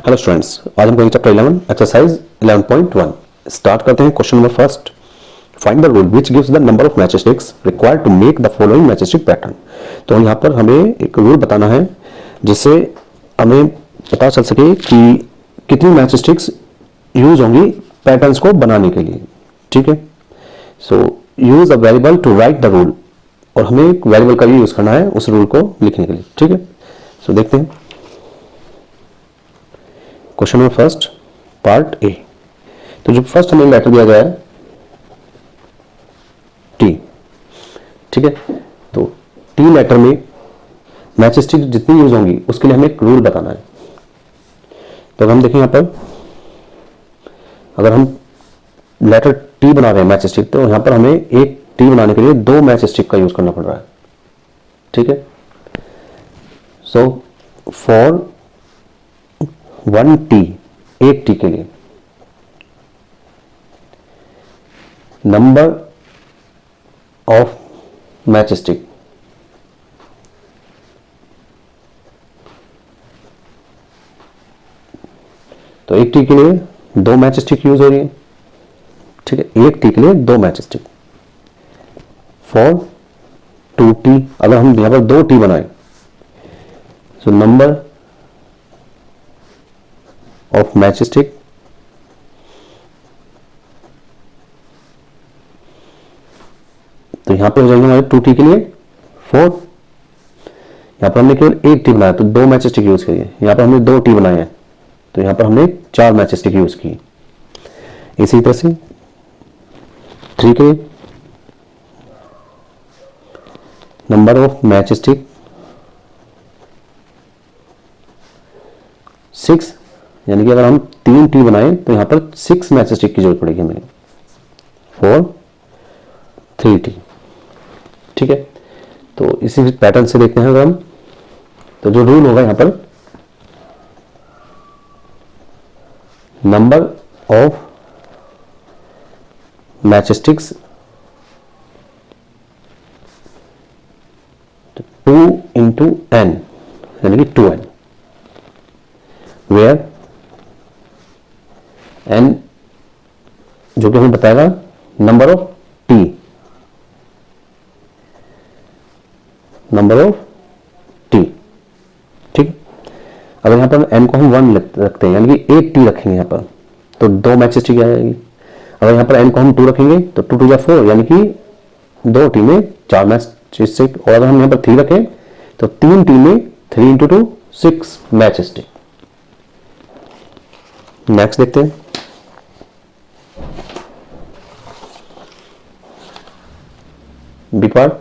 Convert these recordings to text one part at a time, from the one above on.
Hello students, आज हम करेंगे चैप्टर 11 एक्सरसाइज 11.1। स्टार्ट करते हैं question number first. Find the rule which gives the number of match sticks required to make the following match stick pattern. तो यहाँ पर हमें एक रूल बताना है जिससे हमें पता चल सके कि कितनी मैच स्टिक्स यूज होंगी पैटर्न्स को बनाने के लिए। ठीक है, so use a variable to write the rule, और हमें एक वेरिएबल का भी यूज करना है उस रूल को लिखने के लिए। ठीक है, सो देखते हैं question number first part A. तो जो फर्स्ट हमें लेटर दिया गया है टी, ठीक है, तो टी लेटर में मैच स्टिक जितनी यूज होंगी उसके लिए हमें एक रूल बताना है। तो हम देखें यहां पर, अगर हम लेटर टी बना रहे हैं मैच स्टिक, तो यहां पर हमें एक टी बनाने के लिए दो मैच स्टिक का यूज करना पड़ रहा है। ठीक है, सो फॉर वन टी, एक टी के लिए नंबर ऑफ मैच स्टिक तो एक टी के लिए दो मैच स्टिक यूज हो रही है। ठीक है, एक टी के लिए दो match stick. For two T, अगर हम यहां पर दो टी बनाए, so number of match stick तो यहां पे हो जाएंगे हमारे टू टी के लिए फोर। यहां पर हमने केवल एक टी बनाया तो दो मैच स्टिक यूज करिए। यहां पर हमने दो टी बनाए हैं तो यहां पर हमने चार मैच स्टिक यूज की। इसी तरह से थ्री के number of match stick six, यानी कि अगर हम तीन टी बनाए तो यहां पर सिक्स मैच स्टिक की जरूरत पड़ेगी हमें फॉर थ्री टी। ठीक है, तो इसी पैटर्न से देखते हैं अगर हम, तो जो रूल होगा यहां पर number of match sticks two into n, यानी कि 2n, वेयर एन जो कि हमें बताएगा number of T, number of T. ठीक, अगर यहां पर एन को हम 1 रखते हैं, यानी कि एक टी रखेंगे यहां पर, तो दो मैच स्टिक आ जाएगी। अगर यहां पर एन को हम 2 रखेंगे तो 2 2 4, यानी कि दो टी में चार मैच स्टिक। और अगर हम यहां पर 3 रखें तो तीन टी में 3 इंटू 2 6 मैच स्टिक। नेक्स्ट देखते हैं B part.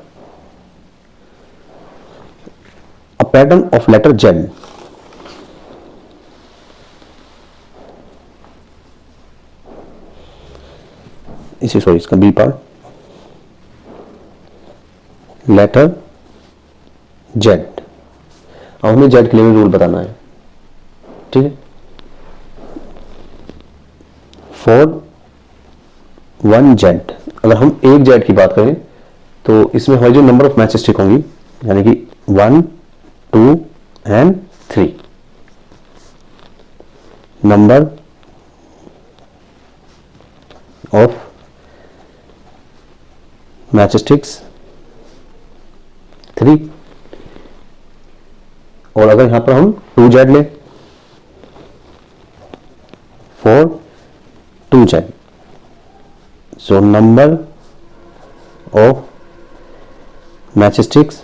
A pattern of letter Z, इसी सॉरी इसका बी पार्ट, लेटर जेड। अब हमें जेड के लिए भी रूल बताना है। ठीक है, फॉर वन जेड, अगर हम एक जेड की बात करें तो इसमें हमारी जो नंबर ऑफ मैच स्टिक होंगी, यानी कि 1 2 and 3, number of match sticks 3। और अगर यहां पर हम 2 जेड लें, for 2 Z, so number of match sticks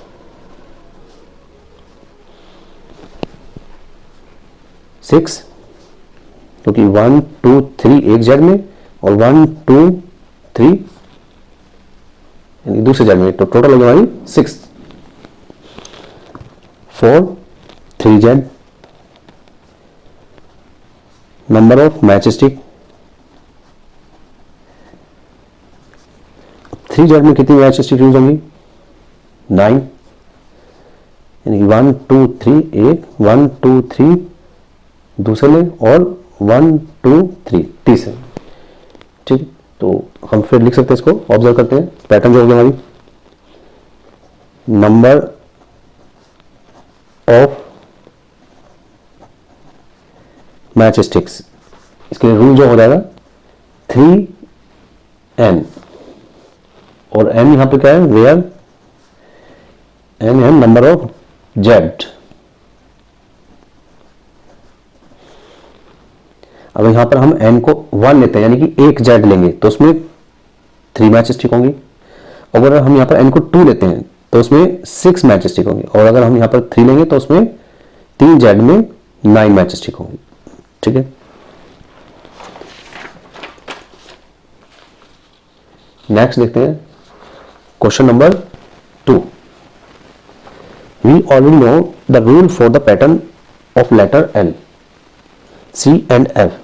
6, क्योंकि 1 2 3 एक जेड में और 1 2 3 यानी दूसरे जेड में, तो टोटल हो हमारी 6 for 3 Z, number of match stick 3 Z में कितनी मैच स्टिक यूज होंगी 9, यानी 1 2 3 एक, 1 2 3 दूसरे में और 1 2 3 तीसरे। ठीक, तो हम फिर लिख सकते हैं, इसको ऑब्जर्व करते हैं। पैटर्न जो होगी हमारी नंबर ऑफ मैच स्टिक्स, इसके लिए रूल जो हो जाएगा 3n, और n यहां पे क्या है, वेयर n है नंबर ऑफ जेड। अब यहां पर हम n को 1 लेते हैं, यानी कि एक जेड लेंगे तो उसमें 3 मैच स्टिक होंगी। अगर हम यहां पर n को 2 लेते हैं तो उसमें 6 मैच स्टिक होंगी, और अगर हम यहां पर 3 लेंगे तो उसमें 3 जेड में 9 मैच स्टिक होंगी। ठीक है, नेक्स्ट देखते हैं question number 2। We already know the rule for the pattern of letter L, C and F.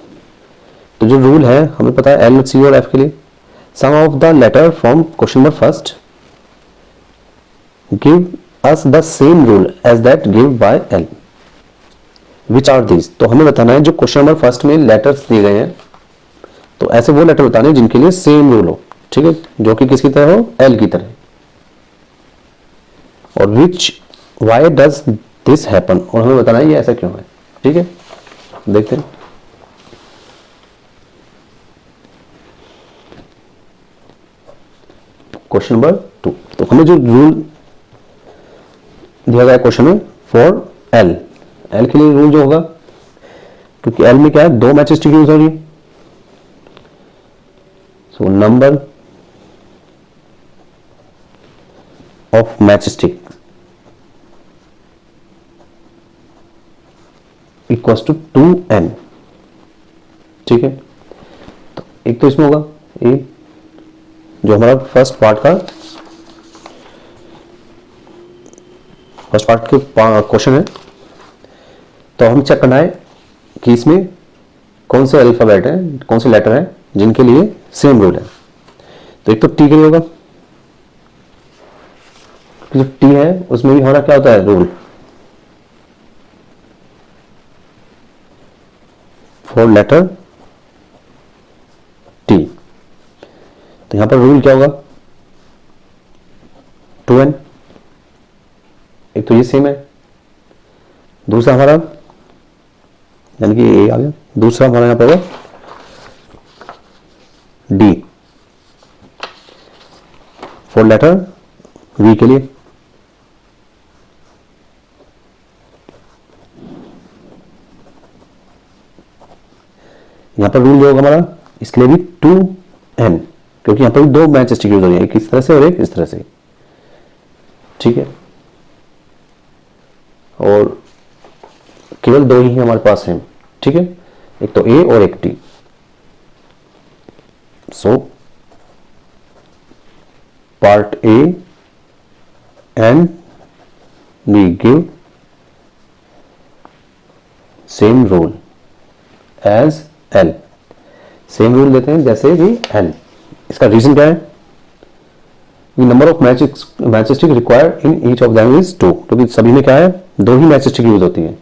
तो जो रूल है हमें पता है एल, सी और एफ के लिए। Some of the letter from question number first give us the same rule as that give by L, which are these. तो हमें बताना है जो क्वेश्चन नंबर फर्स्ट में लेटर्स दिए गए हैं, तो ऐसे वो लेटर बताने जिनके लिए सेम रूल हो। ठीक है, जो कि किसकी तरह हो, एल की तरह। और विच वाई डज दिस हैपन, और हमें बताना है ये ऐसा क्यों है। ठीक है, देखते हैं। क्वेश्चन नंबर 2, तो हमें जो रूल दिया गया क्वेश्चन में फॉर एल, एल के लिए रूल जो होगा, क्योंकि एल में क्या है, 2 मैच स्टिक यूज हो रही है, so number of match stick equals to 2n। ठीक है, तो एक तो इसमें होगा ए, जो हमारा फर्स्ट पार्ट के क्वेश्चन है, तो हम चेक करना है कि इसमें कौन से अल्फाबेट है, कौन से लेटर है जिनके लिए सेम रूल है। तो एक तो टी के लिए होगा, जो टी है उसमें भी हमारा क्या होता है रूल, फॉर लेटर टी। तो यहां पर रूल क्या होगा, 2n। एक तो ये सेम है, दूसरा हमारा यानी कि ए आ गया, दूसरा हमारा यहां पर होगा डी, फॉर लेटर वी के लिए। यहां पर रूल जो होगा हमारा इसके लिए भी 2n, क्योंकि यहां पर 2 मैच स्टिक यूज हो रही है, एक इस तरह से और एक इस तरह से। ठीक है, और केवल 2 ही हमारे पास हैं। ठीक है, एक तो ए और एक T. So part A and we give same rule as L, same rule देते हैं जैसे भी एल। इसका रीजन क्या है, number of match stick required in each of them is 2, क्योंकि सभी में क्या है, 2 ही मैच स्टिक यूज होती है।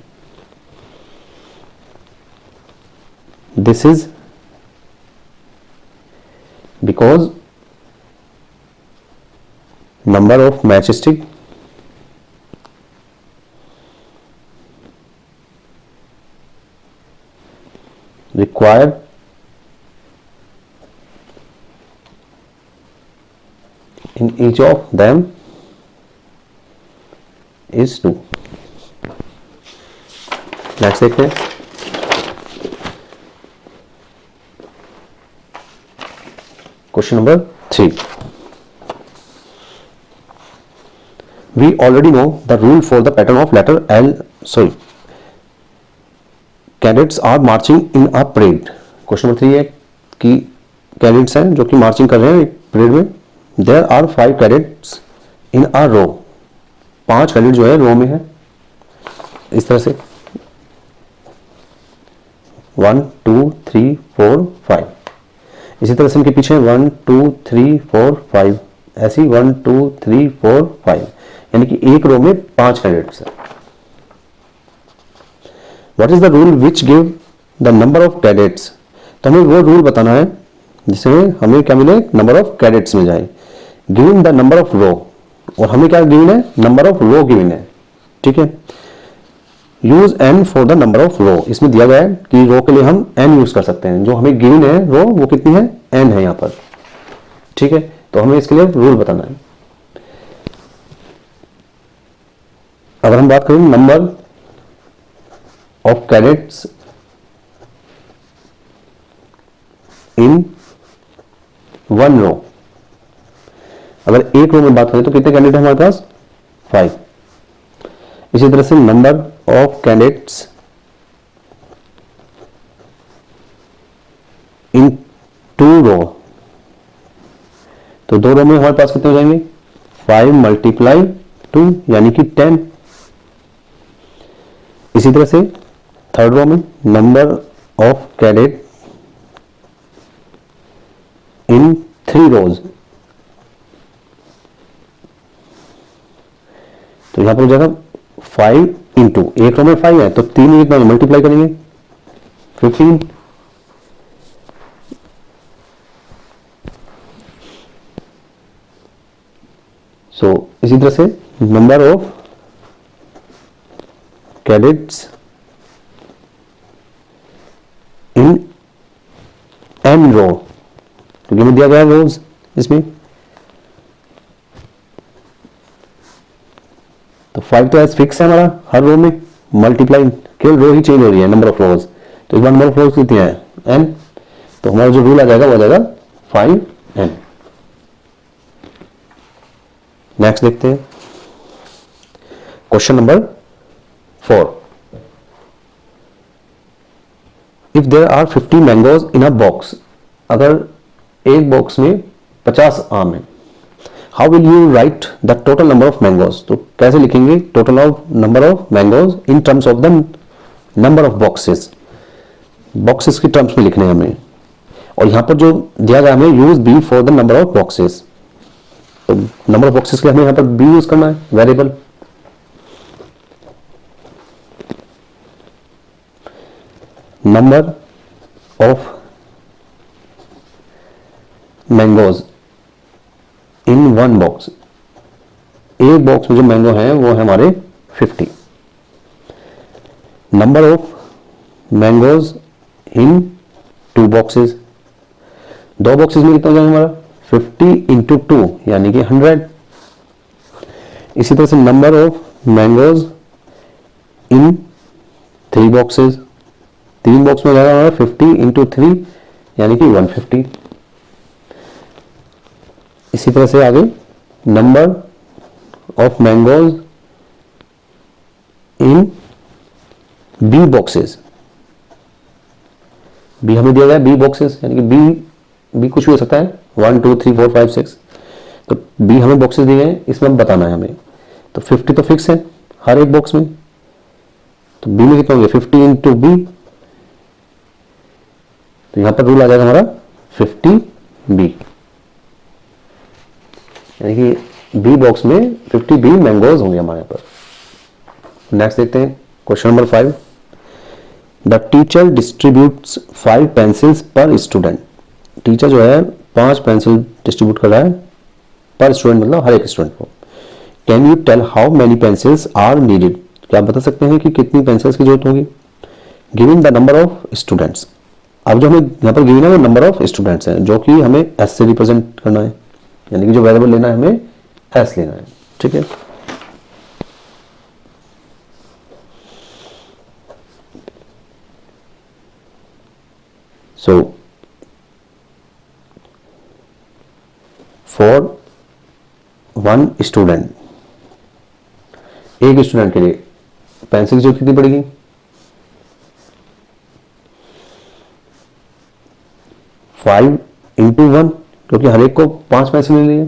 This is because number of match stick required in each of them is 2। Next देखते हैं question number 3। We already know the rule for the pattern of letter L, sorry, cadets are marching in a parade. Question number 3 है कि cadets हैं जो कि marching कर रहे हैं एक परेड में। There are 5 cadets in a row, 5 cadet जो है रो में है इस तरह से 1 2 3 4 5। इसी तरह से इनके पीछे 1 2 3 4 5, ऐसी 1 2 3 4 5, यानी कि एक रो में 5 कैडेट्स है। What is the rule which give the number of cadets? तो हमें वो रूल बताना है जिसमें हमें क्या मिले, नंबर ऑफ कैडेट्स मिल जाए। गिवन द नंबर ऑफ रो, और हमें क्या गिवन है, नंबर ऑफ रो गिवन है। ठीक है, use n for the number of row, इसमें दिया गया है कि रो के लिए हम n यूज कर सकते हैं, जो हमें गिवन है रो वो कितनी है, n है यहाँ पर, ठीक है। तो हमें इसके लिए रूल बताना है। अगर हम बात करें number of cadets in one row, अगर एक रो में बात करें तो कितने कैंडिडेट है हमारे पास, 5। इसी तरह से नंबर ऑफ कैंडिडेट्स इन 2 रो, तो 2 रो में हमारे पास कितने हो जाएंगे, 5 मल्टीप्लाई 2 यानी कि 10। इसी तरह से थर्ड रो में नंबर ऑफ कैंडिडेट इन 3 रोज, तो यहां पर हो जाएगा 5 इंटू, एक रो में 5 है तो 3 कितना मल्टीप्लाई करेंगे 15। सो इसी तरह से number of cadets in n रो, क्योंकि हमें दिया गया रोज इसमें, तो 5 तो एज फिक्स है हमारा हर रो में, मल्टीप्लाई केवल रो ही चेंज हो रही है नंबर ऑफ रोज, तो इस बार नंबर ऑफ रोज कितनी है n, तो हमारा जो रूल आ जाएगा वो आ जाएगा 5n। नेक्स्ट देखते हैं question number 4। If there are 50 mangoes in a box, अगर एक बॉक्स में 50 आम है, how will you write the total number of mangoes, तो कैसे लिखेंगे total of number of mangoes in terms of the number of boxes, boxes की terms में लिखने हैं हमें। और यहां पर जो दिया गया हमें use b for the number of boxes, तो नंबर ऑफ बॉक्सेस के लिए हमें यहां पर बी यूज करना है variable. Number of mangoes in one box, एक बॉक्स में जो मैंगो है वो है हमारे 50। Number of mangoes in 2 boxes, 2 boxes में कितना हो जाएगा हमारा 50 इंटू 2 यानी कि 100। इसी तरह से number of mangoes in 3 boxes, 3 box में हो जाएगा हमारा 50 इंटू 3 यानी कि 150। इसी तरह से आगे number of mangoes in b boxes, b हमें दिया गया बी बॉक्सेस यानी कि बी कुछ भी हो सकता है 1 2 3 4 5 6, तो बी हमें बॉक्सेस दिए हैं, इसमें बताना है हमें। तो 50 तो फिक्स है हर एक बॉक्स में, तो बी में कितना हो गया 50 इंटू बी, तो यहां पर रूल आ जाएगा हमारा 50 बी, यानी कि बी बॉक्स में 50 बी मैंगोज होंगे हमारे यहाँ पर। नेक्स्ट देखते हैं question number 5। The teacher distributes 5 pencils पर स्टूडेंट, टीचर जो है 5 पेंसिल डिस्ट्रीब्यूट कर रहा है पर स्टूडेंट, मतलब हर एक स्टूडेंट को। Can you tell how many pencils are needed, क्या आप बता सकते हैं कि कितनी पेंसिल्स की जरूरत होगी। Given the number of students, अब जो हमें यहाँ पर गिवन है वो नंबर ऑफ स्टूडेंट्स हैं, जो कि हमें एस से रिप्रेजेंट करना है, यानी कि जो वेरिएबल लेना है हमें एस लेना है, ठीक है। सो फॉर 1 स्टूडेंट, एक स्टूडेंट के लिए पेंसिल की जरूरत कितनी पड़ेगी, 5 इंटू 1, क्योंकि हर एक को 5 पेंसिल मिल रही है,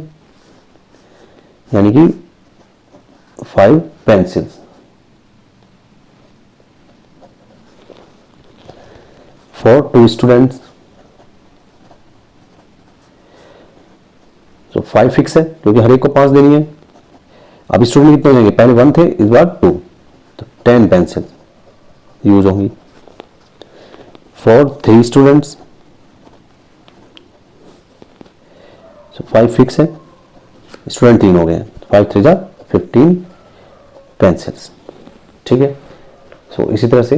यानी कि 5 पेंसिल्स। फॉर 2 स्टूडेंट्स, तो 5 फिक्स है क्योंकि हर एक को 5 देनी है। अब स्टूडेंट कितने हो जाएंगे, पहले 1 थे इस बार 2, तो 10 पेंसिल यूज होंगी। फॉर 3 स्टूडेंट्स, 5 फिक्स है, स्टूडेंट 3 हो गए, 5 3 जा 15 पेंसिल्स, ठीक है। सो इसी तरह से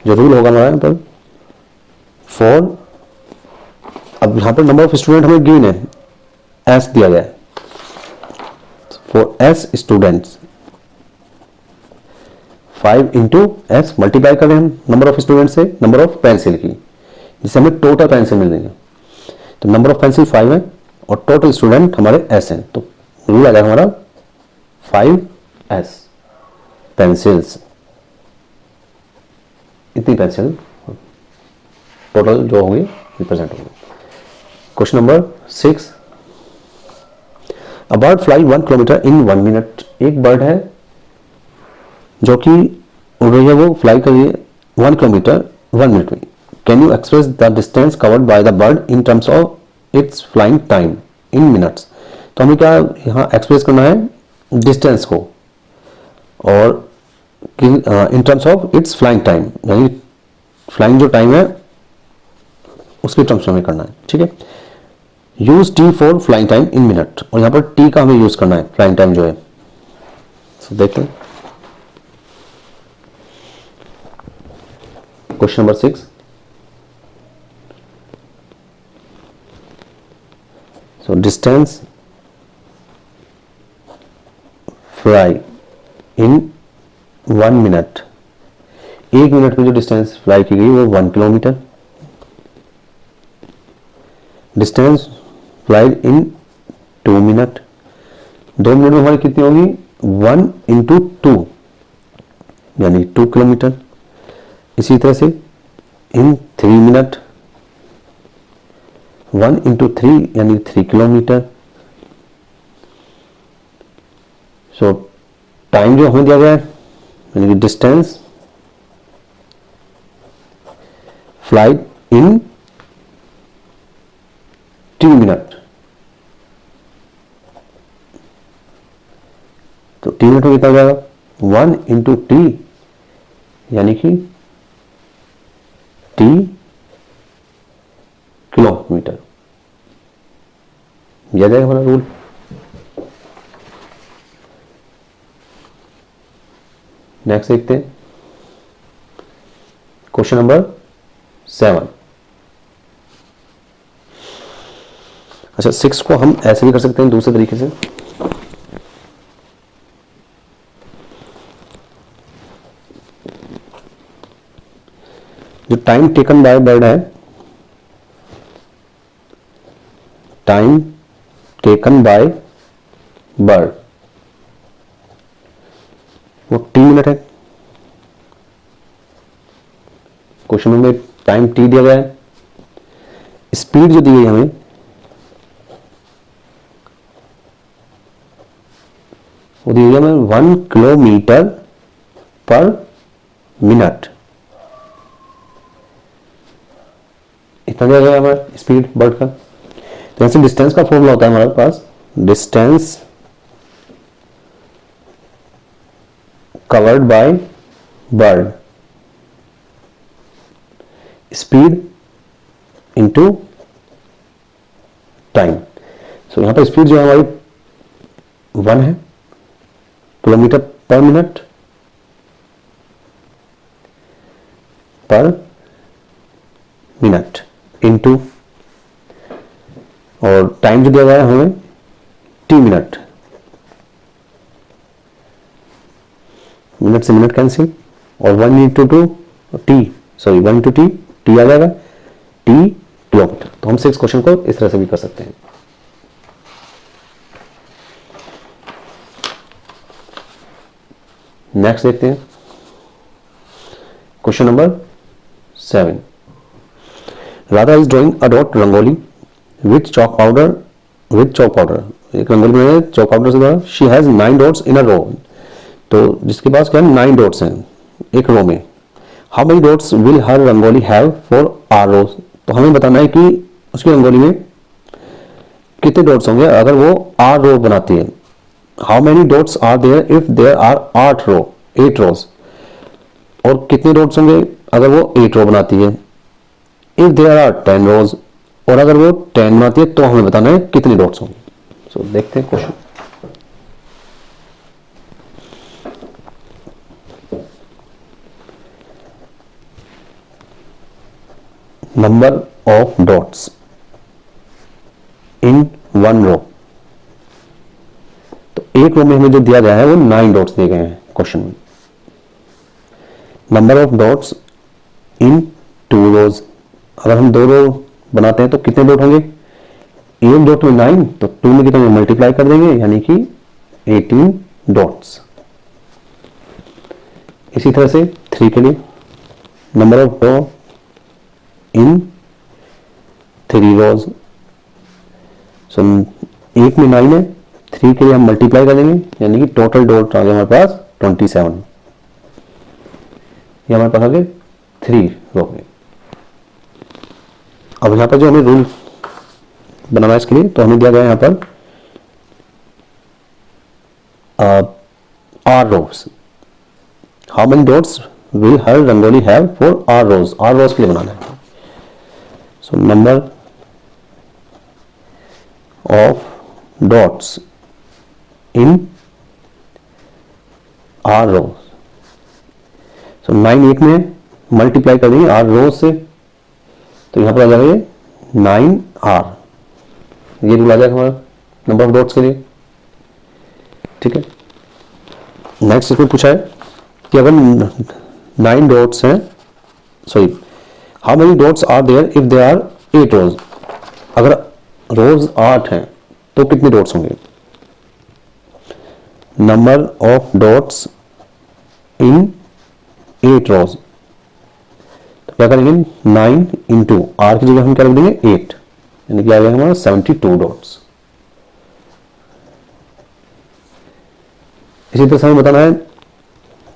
जो रूल होगा हमारा यहाँ पर फॉर, अब यहाँ पर नंबर ऑफ स्टूडेंट हमें गिवन है, एस दिया गया है, for S students 5 into S multiply करें हम नंबर ऑफ स्टूडेंट से नंबर ऑफ पेंसिल की, जिससे हमें टोटल पेंसिल मिल देंगे। तो नंबर ऑफ पेंसिल 5 है और टोटल स्टूडेंट हमारे एस हैं, तो रूल आ जाएगा हमारा 5s पेंसिल्स, इतनी पेंसिल टोटल जो होंगे रिप्रेजेंट होंगे। Question number 6, a bird fly 1 kilometre in 1 minute. एक बर्ड है जो कि उड़ रही है, वो फ्लाई कर रही है 1 किलोमीटर 1 मिनट में। Can you express the distance covered by the bird in terms of its flying time in minutes. तो हमें क्या यहाँ एक्सप्रेस करना है डिस्टेंस को, और इन terms of its flying time, यानी फ्लाइंग जो टाइम है उसके टर्म्स में हमें करना है। ठीक है, use T for flying time in minute, और यहाँ पर टी का हमें यूज करना है फ्लाइंग टाइम जो है। तो देखते हैं question number 6, so distance fly in 1 minute, 1 minute में जो डिस्टेंस फ्लाई की गई वो 1 किलोमीटर। डिस्टेंस फ्लाइड इन 2 मिनट, 2 मिनट में हमारी कितनी होगी 1 इंटू 2 यानी 2 किलोमीटर। इसी तरह से इन 3 मिनट 1 इंटू 3 यानी 3 किलोमीटर। सो टाइम जो हमें दिया गया है यानी कि डिस्टेंस फ्लाइट इन 2 मिनट, तो 3 मिनट में कितना हो जाएगा 1 इंटू टी यानी कि टी किलोमीटर। याद है हमारा रूल। नेक्स्ट देखते हैं क्वेश्चन नंबर 7। अच्छा 6 को हम ऐसे भी कर सकते हैं दूसरे तरीके से। जो टाइम टेकन बाय बर्ड है, टाइम टेकन बाय बर्ड वो 3 मिनट है। क्वेश्चन में टाइम टी दिया गया है, स्पीड जो दी गई हमें वो दी गई हमें 1 किलोमीटर पर मिनट, इतना दिया गया हमारा स्पीड बर्ड का। तो ऐसे डिस्टेंस का फॉर्मूला होता है हमारे पास, distance covered by bird speed into time. So यहां पर स्पीड जो है हमारी 1 है किलोमीटर पर मिनट पर मिनट इंटू, और टाइम जो दिया गया है हमें 2 मिनट, मिनट से मिनट कैंसिल, और 1 into 2 T, sorry 1 into T, T आ जाएगा टी किलोमीटर। तो हम 6 क्वेश्चन को इस तरह से भी कर सकते हैं। नेक्स्ट देखते हैं question number 7। Radha is drawing a dot rangoli with chalk powder, एक रंगोली में चॉक पाउडर से द्वारा। She has 9 dots in a रो, तो जिसके पास क्या है 9 डॉट्स हैं एक रो में। How many dots will her rangoli have for are rows, तो हमें बताना है कि उसकी रंगोली में कितने डॉट्स होंगे अगर वो आर रो बनाती है। How many dots are there if there are 8 rows, और कितने डॉट्स होंगे अगर वो 8 रो बनाती है। इफ देयर आर 10 रोज, और अगर वो 10 बनाती है तो हमें बताना है कितने डॉट्स होंगे। सो देखते हैं question. Number of dots in one row, तो एक रो में हमें जो दिया गया है वो 9 डॉट्स दिए गए हैं क्वेश्चन में। नंबर ऑफ डॉट्स इन 2 रोज, अगर हम 2 रो बनाते हैं तो कितने डॉट होंगे? एक डॉट में 9, तो 2 में कितने मल्टीप्लाई कर देंगे, यानी कि 18 डॉट्स। इसी तरह से 3 के लिए नंबर ऑफ डॉट इन 3 रोज, सो एक में 9 है, 3 के लिए हम मल्टीप्लाई कर देंगे, यानी कि टोटल डॉट आ गया हमारे पास 27। ये हमारे पास आ गए 3 रो में। अब यहां पर जो हमें रूल बनाना है इसके लिए, तो हमें दिया गया यहां पर r rows. How many dots will her rangoli have for are rows? R rows के लिए बनाना है। So number of dots in r rows, so 9 एक में मल्टीप्लाई कर देंगे आर रोज से, तो यहां पर आ जाएगा 9R। ये रूल आ जाएगा हमारा नंबर ऑफ डॉट्स के लिए। ठीक है, नेक्स्ट इसमें पूछा है कि अगर 9 डॉट्स हैं, sorry, how many dots are there if they are 8 rows? अगर रोज 8 हैं तो कितने डॉट्स होंगे? Number of dots in 8 rows, तो क्या करेंगे? 9 इंटू आर की जगह हम क्या रख देंगे? 8, यानी कि आ गया हमारा 72 डॉट्स। इसी तरह से हमें बताना है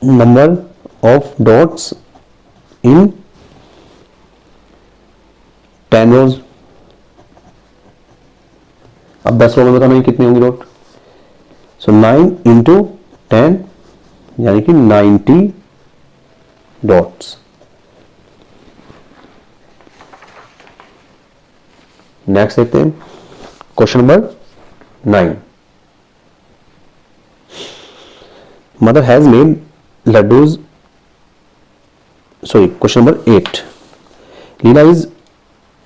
नंबर ऑफ डॉट्स इन 10 रोज। अब 10 रो में बताना है कितनी होंगी डॉट, सो 9 इंटू 10, यानी कि 90 डॉट्स। नेक्स्ट देखते हैं question number 9। Mother has made laddoos, sorry, question number 8। Leela is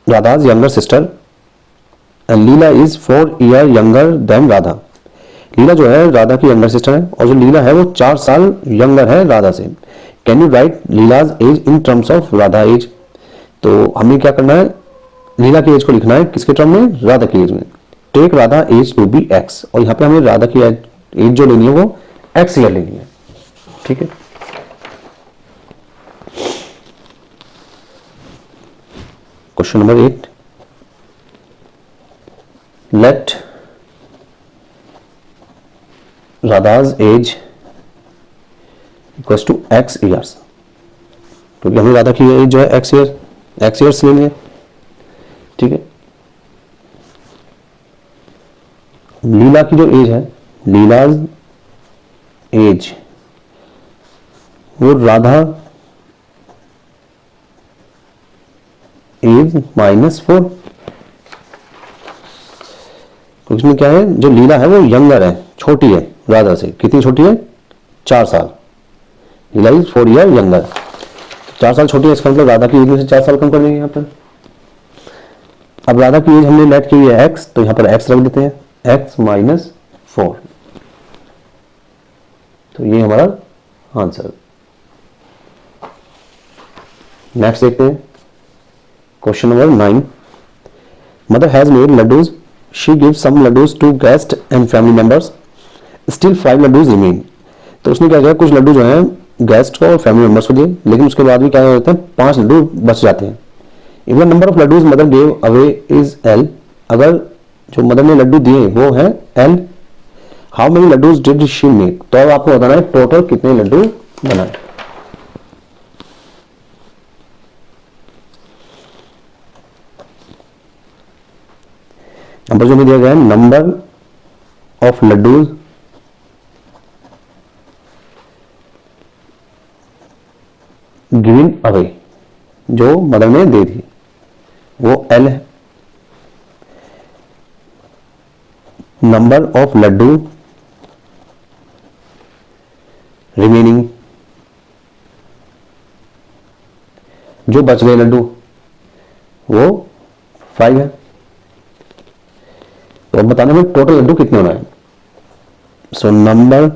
Radha's younger sister and Leela is 4 year younger than Radha. Leela जो है राधा की यंगर सिस्टर है, और जो लीला है वो 4 साल यंगर है राधा से। Can you write Leela's age in terms of Radha age? तो हमें क्या करना है, लीला की एज को लिखना है किसके टर्म में? राधा की एज में। Take Radha age to be x, और यहां पे हमें राधा की एज जो लेनी है वो एक्स ईयर लेनी है। ठीक है, question number 8, let Radha's age equals to x years, क्योंकि हमें राधा की एज जो है एक्स ईयर्स लेनी है। ठीक है, लीला की जो एज है, लीलाज एज, वो राधा एज -4, तो इसमें क्या है, जो लीला है वो यंगर है, छोटी है राधा से। कितनी छोटी है? 4 साल। लीला इज 4 ईयर यंगर, 4 साल छोटी है, इसका मतलब राधा की एज में से 4 साल कम कर देंगे यहाँ पर। अब राधा की एज हमने लेट की हुई है एक्स, तो यहां पर एक्स रख देते हैं, एक्स -4, तो ये हमारा आंसर। नेक्स्ट देखते हैं question number 9। Mother has made laddoos, she gives some laddoos to guest and family members, still 5 laddoos remain. तो उसने क्या किया, कुछ लड्डू जो है गेस्ट को और फैमिली मेंबर्स को दिए, लेकिन उसके बाद भी क्या होता है, 5 लड्डू बच जाते हैं। If the number of laddoos mother gave away is L, अगर जो मदर ने लड्डू दिए वो है L, how many laddoos did she make? तो अब आपको बताना है टोटल कितने लड्डू बनाए। नंबर जो में दिया गया है, number of laddoos given away, जो मदर ने दे दी वो L है। नंबर ऑफ लड्डू रिमेनिंग, जो बच गए लड्डू वो 5 है। तो अब बताना है टोटल लड्डू कितने होना है। So number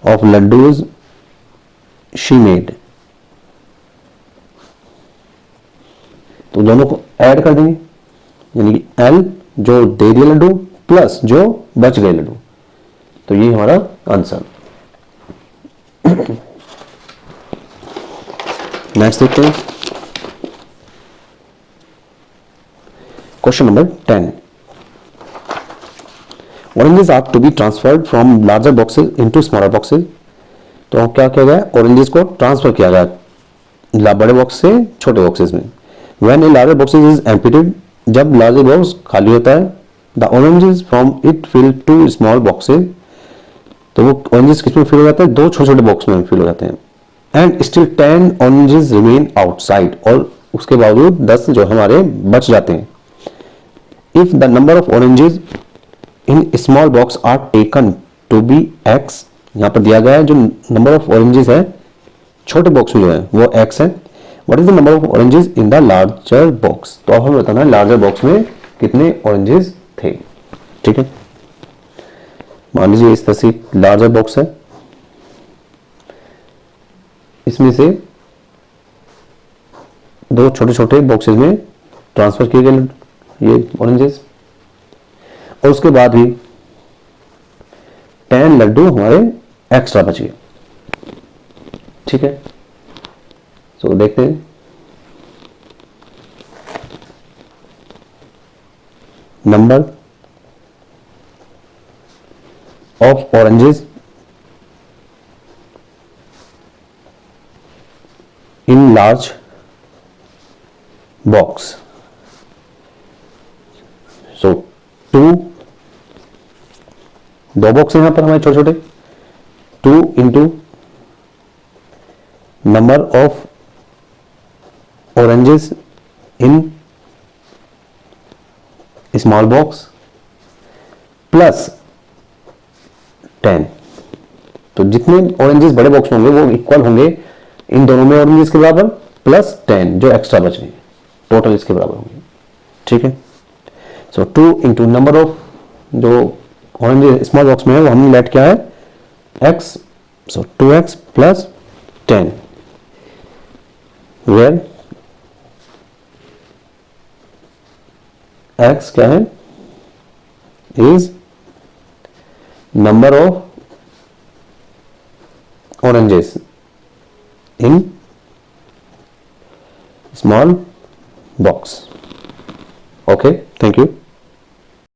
of laddoos she made, तो दोनों को ऐड कर देंगे, यानी कि L जो दे दिए लड्डू प्लस जो बच गए लड्डू, तो ये हमारा आंसर। नेक्स्ट देखते हैं question number 10। Oranges are to be transferred from larger boxes into smaller boxes. तो क्या किया गया, ऑरेंजेस को ट्रांसफर किया गया बड़े बॉक्स से छोटे बॉक्सेस में। When a larger boxes is emptied, जब लार्जर बॉक्स खाली होता है, the oranges from it fill two small boxes, तो वो ऑरेंजेस किसमें फिल हो जाते हैं, दो छोटे छोटे बॉक्स में फिल हो जाते हैं। And still 10 oranges remain outside, और उसके बावजूद 10 जो हमारे बच जाते हैं। If the number of oranges in small box are taken to be x, यहां पर दिया गया है जो नंबर ऑफ ऑरेंजेस है छोटे बॉक्स में जो है वो x है। What is the number of oranges in the larger box, तो अब हमें बताना है लार्जर बॉक्स में कितने ऑरेंजेस थे। ठीक है, मान लीजिए इस तरह से लार्जर बॉक्स है, इसमें से दो छोटे छोटे बॉक्सेस में ट्रांसफर किए गए ये ऑरेंजेस, और उसके बाद भी 10 लड्डू हमारे एक्स्ट्रा बच गए। ठीक है, तो देखते हैं number of oranges in large box. So 2, दो बॉक्स है यहां पर हमारे छोटे छोटे, 2 into number of oranges in small box plus 10, तो जितने ऑरेंजेस बड़े बॉक्स में होंगे वो इक्वल होंगे इन दोनों में ऑरेंजेस के बराबर, प्लस 10 जो एक्स्ट्रा बच रहे हैं, टोटल इसके बराबर होंगे। ठीक है, सो 2 इंटू नंबर ऑफ जो ऑरेंज स्मॉल बॉक्स में है वो हमने लेट किया है x, so 2x plus 10, where x क्या है, is number of oranges in small box. Okay, thank you.